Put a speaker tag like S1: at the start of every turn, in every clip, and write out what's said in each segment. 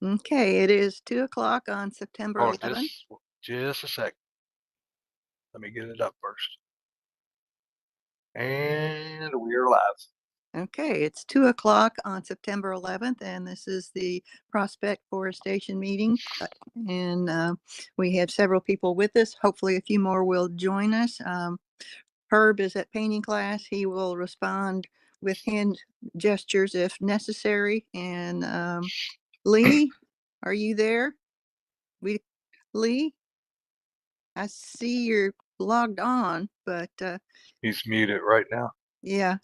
S1: Okay, it is 2 o'clock on September
S2: Oh,
S1: 11th.
S2: just a sec. Let me get it up first. And we are live.
S1: Okay, it's 2 o'clock on September 11th, and this is the Prospect Forestation meeting. And we have several people with us. Hopefully, a few more will join us. Herb is at painting class. He will respond with hand gestures if necessary. And Lee, are you there? We, Lee, I see you're logged on, but
S2: He's muted right now.
S1: yeah,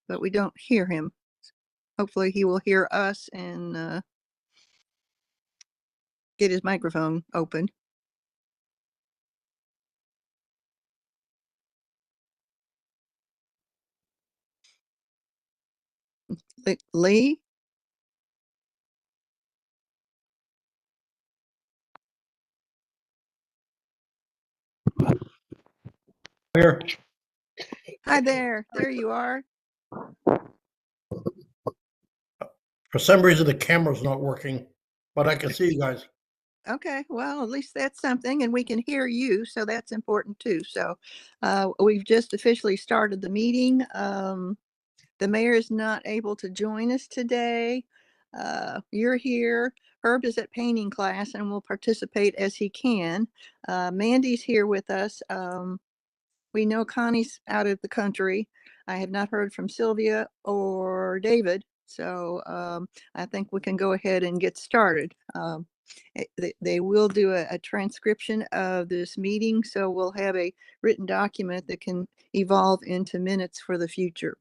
S1: but we don't hear him. Hopefully he will hear us and get his microphone open. Lee?
S3: Here.
S1: Hi there. There you are.
S3: For some reason, the camera's not working, but I can see you guys.
S1: Okay, well, at least that's something, and we can hear you, so that's important too. So we've just officially started the meeting. The mayor is not able to join us today. You're here. Herb is at painting class and will participate as he can. Mandy's here with us. We know Connie's out of the country. I have not heard from Sylvia or David, so I think we can go ahead and get started. They will do a transcription of this meeting, so we'll have a written document that can evolve into minutes for the future.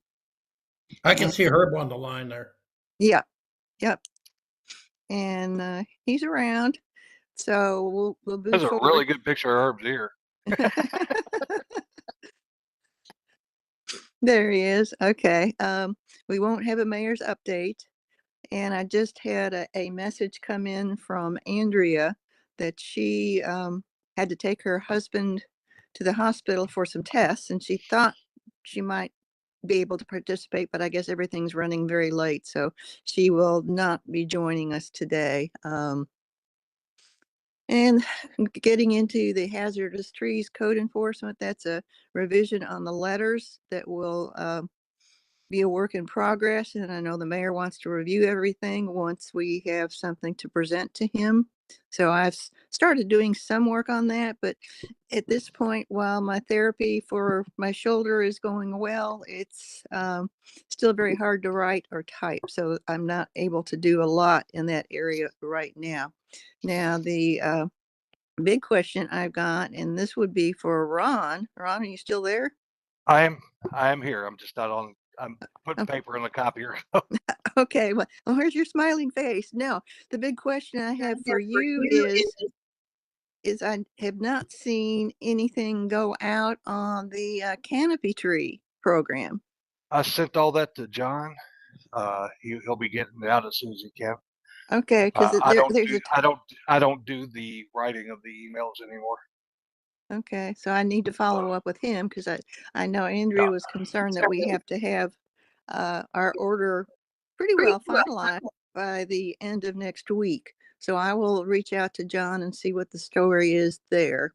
S3: I can see Herb on the line there.
S1: Yeah, yep. And he's around, so we'll move
S2: There's a
S1: forward.
S2: really good picture of Herb's ear.
S1: There he is. Okay. We won't have a mayor's update. And I just had a message come in from Andrea that she had to take her husband to the hospital for some tests, and she thought she might be able to participate, but I guess everything's running very late, so she will not be joining us today. And getting into the hazardous trees code enforcement, that's a revision on the letters that will be a work in progress. And I know the mayor wants to review everything once we have something to present to him. So I've started doing some work on that, but at this point, while my therapy for my shoulder is going well, it's still very hard to write or type. So I'm not able to do a lot in that area right now. Now, the big question I've got, and this would be for Ron. Ron, are you still there?
S2: I am here. I'm just not on. I'm putting
S1: Okay.
S2: paper in the copier.
S1: Okay, well, where's your smiling face? No, the big question I have for you is I have not seen anything go out on the canopy tree program.
S2: I sent all that to John. He'll be getting it out as soon as he can.
S1: Okay, because
S2: I don't do the writing of the emails anymore.
S1: okay, so I need to follow up with him because I know Andrea was concerned that we have to have our order pretty well finalized by the end of next week. So I will reach out to John and see what the story is there.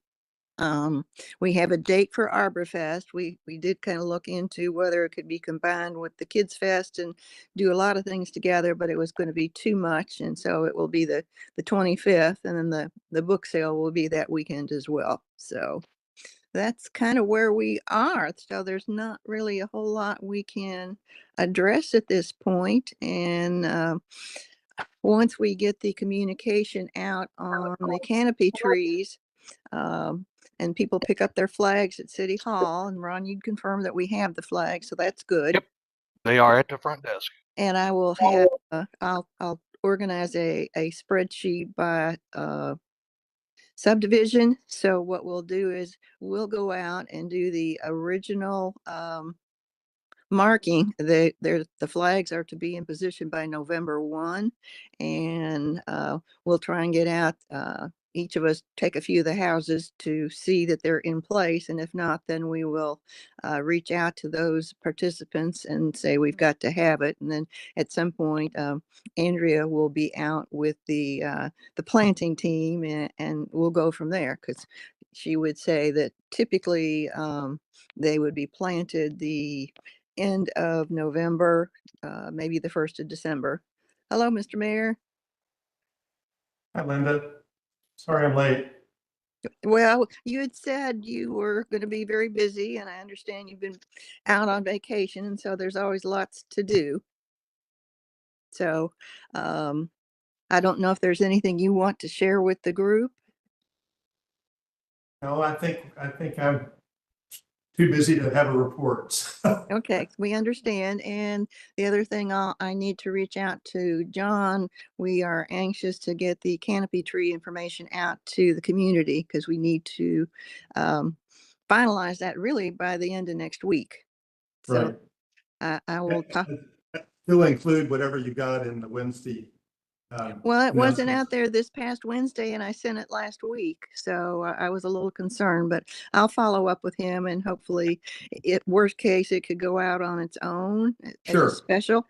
S1: We have a date for ArborFest. We did kind of look into whether it could be combined with the Kids Fest and do a lot of things together, but it was going to be too much, and so it will be the 25th, and then the book sale will be that weekend as well. So that's kind of where we are. So there's not really a whole lot we can address at this point, and once we get the communication out on the canopy trees, um, and people pick up their flags at City Hall. And Ron, you'd confirm that we have the flags, so that's good.
S2: Yep, they are at the front desk.
S1: And I will have I'll organize a spreadsheet by subdivision. So what we'll do is we'll go out and do the original marking. The flags are to be in position by November 1, and we'll try and get out. Each of us take a few of the houses to see that they're in place. And if not, then we will reach out to those participants and say we've got to have it. And then at some point, Andrea will be out with the planting team, and we'll go from there, because she would say that typically they would be planted the end of November, maybe the 1st of December. Hello, Mr. Mayor.
S4: Hi, Linda. Sorry I'm late.
S1: Well, you had said you were going to be very busy, and I understand you've been out on vacation, and so there's always lots to do. So, I don't know if there's anything you want to share with the group.
S4: No, I think I'm too busy to have a report.
S1: Okay, we understand. And the other thing, I need to reach out to John. We are anxious to get the canopy tree information out to the community, because we need to finalize that really by the end of next week. So I will talk.
S4: You'll include whatever you got in the Wednesday.
S1: Well, it wasn't
S4: announcements.
S1: out there this past Wednesday, and I sent it last week, so I was a little concerned, but I'll follow up with him, and hopefully, worst case, it could go out on its own as a
S4: Sure.
S1: special.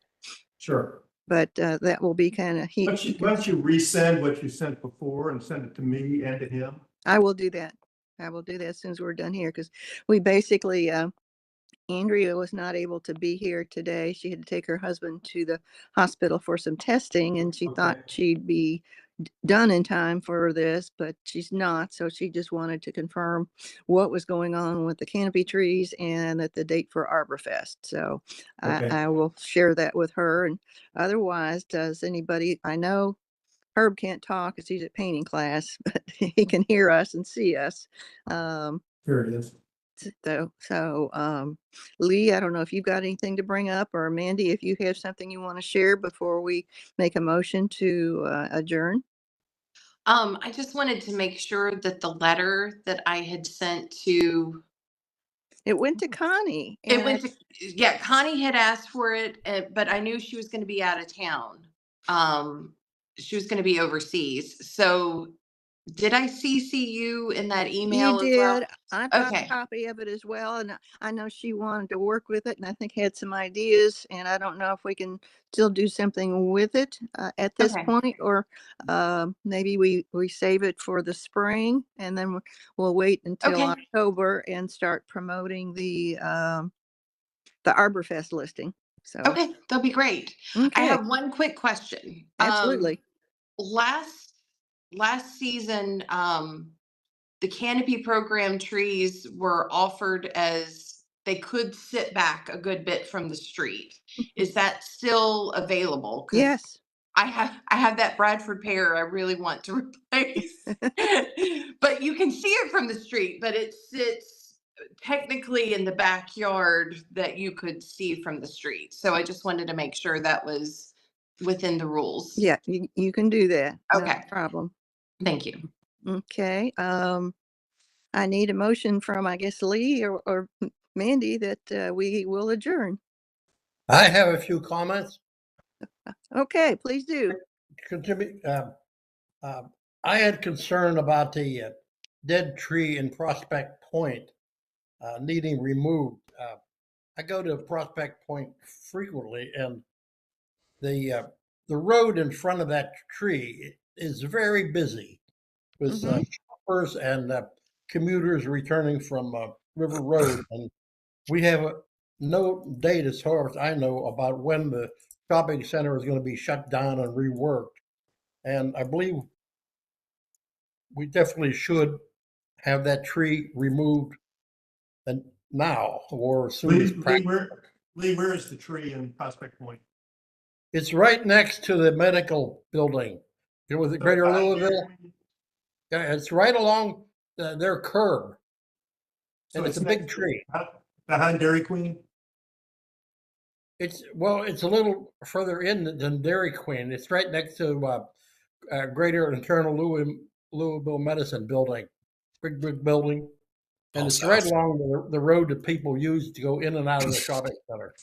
S4: Sure.
S1: But that will be kind of
S4: Why don't you resend what you sent before and send it to me and to him?
S1: I will do that. I will do that as soon as we're done here, because we basically Andrea was not able to be here today. She had to take her husband to the hospital for some testing, and she thought
S4: Okay.
S1: she'd be done in time for this, but she's not. So she just wanted to confirm what was going on with the canopy trees and that the date for Arborfest. So
S4: Okay.
S1: I will share that with her. And otherwise, does anybody, I know Herb can't talk because he's at painting class, but he can hear us and see us.
S4: Here it is.
S1: Lee, I don't know if you've got anything to bring up, or Mandy, if you have something you want to share before we make a motion to adjourn.
S5: I just wanted to make sure that the letter that I had sent to
S1: It went to Connie,
S5: it
S1: and
S5: went to, yeah, Connie had asked for it, but I knew she was going to be out of town. She was going to be overseas. So did I CC you in that
S1: you
S5: email as well?
S1: did. I've got a
S5: Okay.
S1: copy of it as well, and I know she wanted to work with it, and I think had some ideas, and I don't know if we can still do something with it at this
S5: Okay.
S1: point, or maybe we save it for the spring, and then we'll wait until
S5: Okay.
S1: October and start promoting the Arborfest listing. So
S5: Okay. That'll be great. I
S1: okay,
S5: have one quick question.
S1: absolutely.
S5: Last season, the canopy program trees were offered as they could sit back a good bit from the street. Is that still available? Because
S1: Yes.
S5: I have that Bradford pear I really want to replace. But you can see it from the street, but it sits technically in the backyard that you could see from the street. So I just wanted to make sure that was within the rules.
S1: Yeah, you can do that. No
S5: Okay.
S1: problem.
S5: Thank you.
S1: Okay. I need a motion from, I guess, Lee or Mandy that we will adjourn.
S3: I have a few comments.
S1: Okay, please do.
S3: Contribute. I had concern about the dead tree in Prospect Point needing removed. I go to Prospect Point frequently, and the road in front of that tree is very busy with
S1: Mhm.
S3: shoppers and commuters returning from River Road, and we have no date, as far as I know, about when the shopping center is going to be shut down and reworked. And I believe we definitely should have that tree removed and now, or as soon as practical.
S4: Lee, where is the tree in Prospect Point?
S3: It's right next to the medical building. You know, with the Greater Louisville. Yeah, it's right along their curb,
S4: So
S3: and it's a big tree.
S4: Behind Dairy Queen?
S3: It's a little further in than Dairy Queen. It's right next to Greater Internal Louisville Medicine Building, big building, and it's right along the road that people use to go in and out of the shopping center.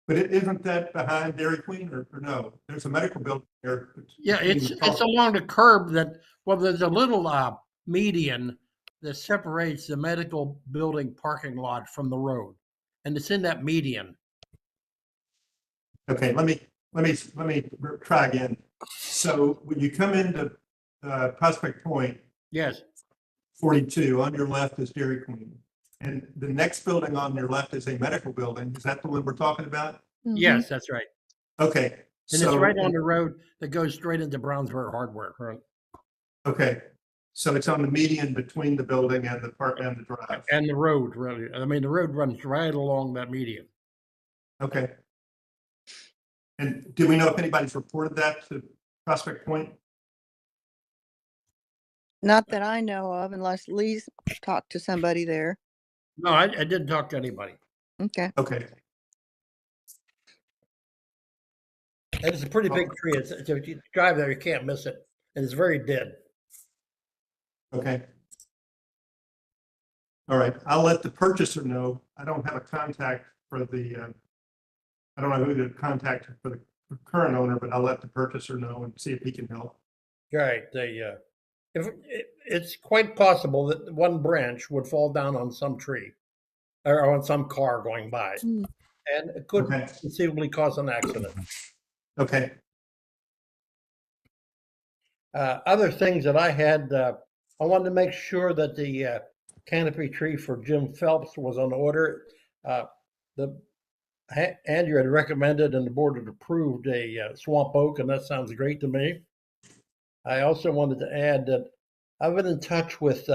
S4: But isn't that behind Dairy Queen or no? There's a medical building there.
S3: Yeah,
S4: between
S3: it's
S4: the
S3: it's along the curb that, well, there's a little median that separates the medical building parking lot from the road, and it's in that median.
S4: Okay, let me try again. So when you come into Prospect Point,
S3: Yes,
S4: 42, on your left is Dairy Queen. And the next building on your left is a medical building. Is that the one we're talking about?
S1: Mhm.
S3: yes, that's right.
S4: Okay,
S3: And it's
S4: so,
S3: right on the road that goes straight into Brownsburg Hardware. Right?
S4: okay, so it's on the median between the building and the park and the drive.
S3: And the road, really. I mean, the road runs right along that median.
S4: Okay. And do we know if anybody's reported that to Prospect Point?
S1: Not that I know of, unless Lee's talked to somebody there.
S3: No, I didn't talk to anybody.
S1: Okay.
S4: Okay,
S3: And it's a pretty big tree. If you drive there, you can't miss it. And it's very dead.
S4: okay. All right, I'll let the purchaser know. I don't have a contact for the, I don't know who to contact for the current owner, but I'll let the purchaser know and see if he can help.
S3: Right. It's quite possible that one branch would fall down on some tree or on some car going by,
S1: Hmm.
S3: and it could
S4: Okay.
S3: conceivably cause an accident.
S4: Okay,
S3: Other things that I had, I wanted to make sure that the canopy tree for Jim Phelps was on order. The Andrew had recommended and the board had approved a swamp oak, and that sounds great to me. I also wanted to add that I've been in touch with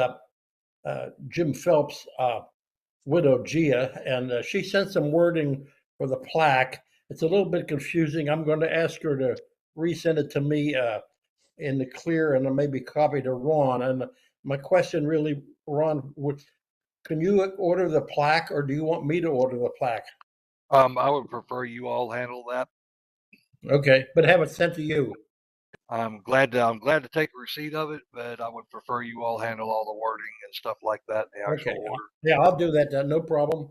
S3: Jim Phelps' widow, Gia, and she sent some wording for the plaque. It's a little bit confusing. I'm going to ask her to resend it to me in the clear and maybe copy to Ron. And my question really, Ron, can you order the plaque or do you want me to order the plaque?
S2: I would prefer you all handle that.
S3: Okay, but have it sent to you.
S2: I'm glad to take a receipt of it, but I would prefer you all handle all the wording and stuff like that, the actual
S3: Okay,
S2: order.
S3: yeah, I'll do that. No problem.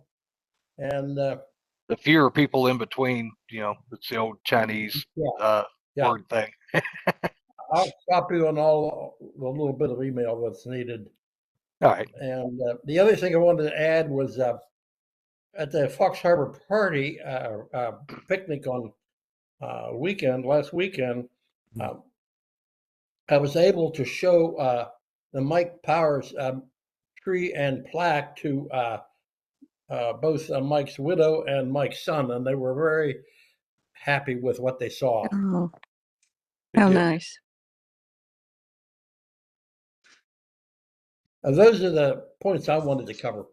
S3: And
S2: The fewer people in between, it's the old Chinese
S3: yeah,
S2: word thing.
S3: I'll copy on all the little bit of email that's needed.
S2: All right.
S3: And the other thing I wanted to add was at the Fox Harbor party picnic on last weekend, I was able to show the Mike Powers tree and plaque to both Mike's widow and Mike's son, and they were very happy with what they saw.
S1: Oh,
S2: Good
S1: how
S2: deal.
S1: nice.
S3: Those are the points I wanted to cover.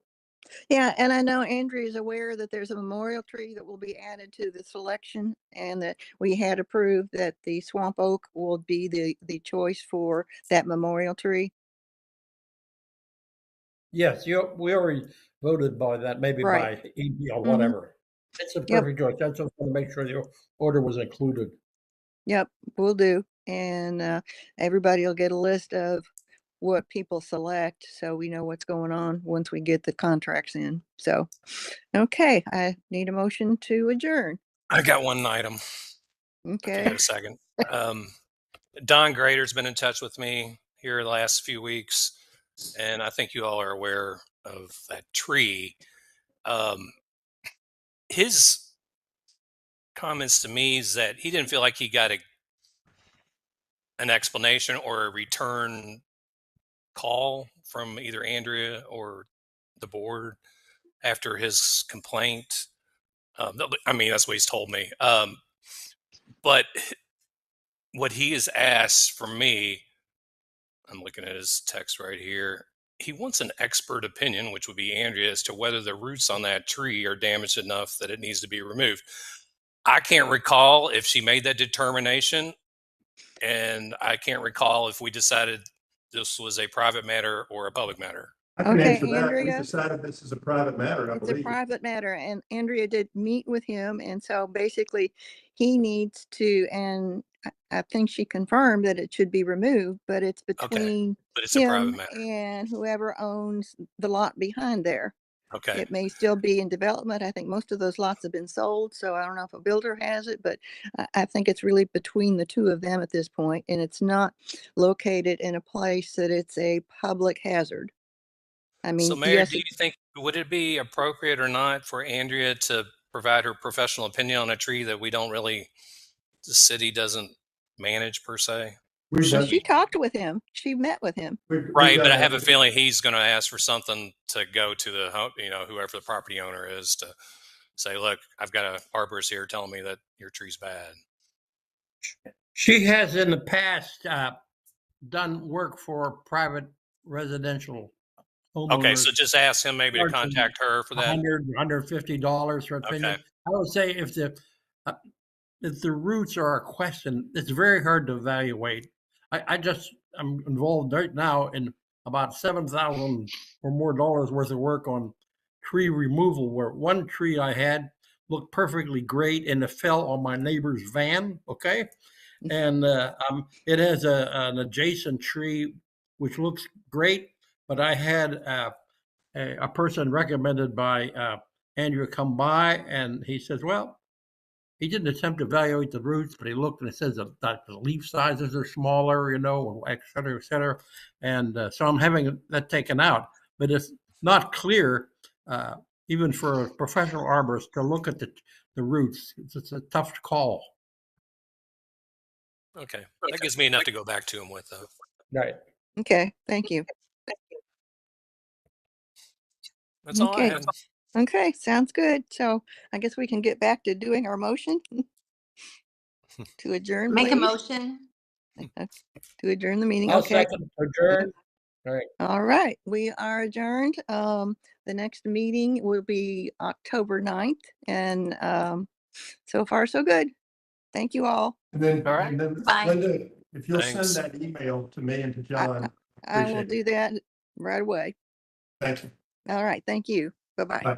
S1: Yeah, and I know Andrea is aware that there's a memorial tree that will be added to the selection, and that we had approved that the swamp oak will be the choice for that memorial tree.
S3: Yes, we already voted by that, maybe
S1: Right.
S3: by email,
S1: Mhm.
S3: whatever. It's a
S1: Yep.
S3: perfect choice. I just want to make sure the order was included.
S1: Yep, will do. And everybody will get a list of what people select, so we know what's going on once we get the contracts in. So, okay, I need a motion to adjourn.
S6: I got one item. If you
S1: Okay.
S6: got a second. Don Grader's been in touch with me here the last few weeks, and I think you all are aware of that tree. His comments to me is that he didn't feel like he got an explanation or a return call from either Andrea or the board after his complaint. I mean, that's what he's told me. But what he has asked from me, I'm looking at his text right here. He wants an expert opinion, which would be Andrea, as to whether the roots on that tree are damaged enough that it needs to be removed. I can't recall if she made that determination, and I can't recall if we decided this was a private matter or a public matter.
S4: I can
S1: Okay,
S4: answer that. We
S1: Andrea?
S4: decided this is a private matter, I
S1: It's a
S4: believe.
S1: private matter, and Andrea did meet with him, and so basically he needs to, and I think she confirmed that it should be removed, but it's
S6: Okay,
S1: between
S6: but it's a private
S1: him
S6: matter.
S1: and whoever owns the lot behind there.
S6: Okay.
S1: It may still be in development. I think most of those lots have been sold, so I don't know if a builder has it, but I think it's really between the two of them at this point, and it's not located in a place that it's a public hazard. I
S6: So,
S1: mean,
S6: Mayor,
S1: yes,
S6: do you think would it be appropriate or not for Andrea to provide her professional opinion on a tree that the city doesn't manage per se?
S4: We've
S1: well,
S4: done,
S1: she talked with him. She met with him.
S4: we've
S6: Right, but
S4: done
S6: I have a
S4: that.
S6: feeling he's going to ask for something to go to whoever the property owner is to say, look, I've got a arborist here telling me that your tree's bad.
S3: She has in the past done work for private residential
S6: Okay, so
S3: homeowners.
S6: just ask him maybe to
S3: Charging
S6: contact her for that.
S3: $150 for opinion.
S6: Okay.
S3: I would say uh, if the roots are a question, it's very hard to evaluate. I'm involved right now in about $7,000 or more worth of work on tree removal, where one tree I had looked perfectly great and it fell on my neighbor's van. Okay. And it has an adjacent tree which looks great, but I had a person recommended by Andrew come by, and he says, well, he didn't attempt to evaluate the roots, but he looked and it says that the leaf sizes are smaller, et cetera, et cetera. And so I'm having that taken out, but it's not clear, even for a professional arborist, to look at the roots. It's a tough call.
S6: Okay, that gives me enough to go back to him with, though.
S3: Right.
S1: Okay, thank you.
S6: That's all I
S1: Okay.
S6: had.
S1: Okay, sounds good. So I guess we can get back to doing our motion to adjourn,
S5: Make a
S1: please.
S5: motion.
S1: To adjourn the meeting.
S3: I'll
S1: Okay.
S3: second adjourn. All right.
S1: All right, we are adjourned. The next meeting will be October 9th, and so far so good. Thank you all.
S4: And then,
S2: All right.
S4: and then
S5: Bye.
S4: Linda, if you'll
S6: Thanks.
S4: send that email to me and to
S1: I
S4: John,
S1: I will
S4: appreciate
S1: do
S4: it.
S1: that right away.
S4: Thank you.
S1: All right, thank you. Bye-bye.
S4: Bye.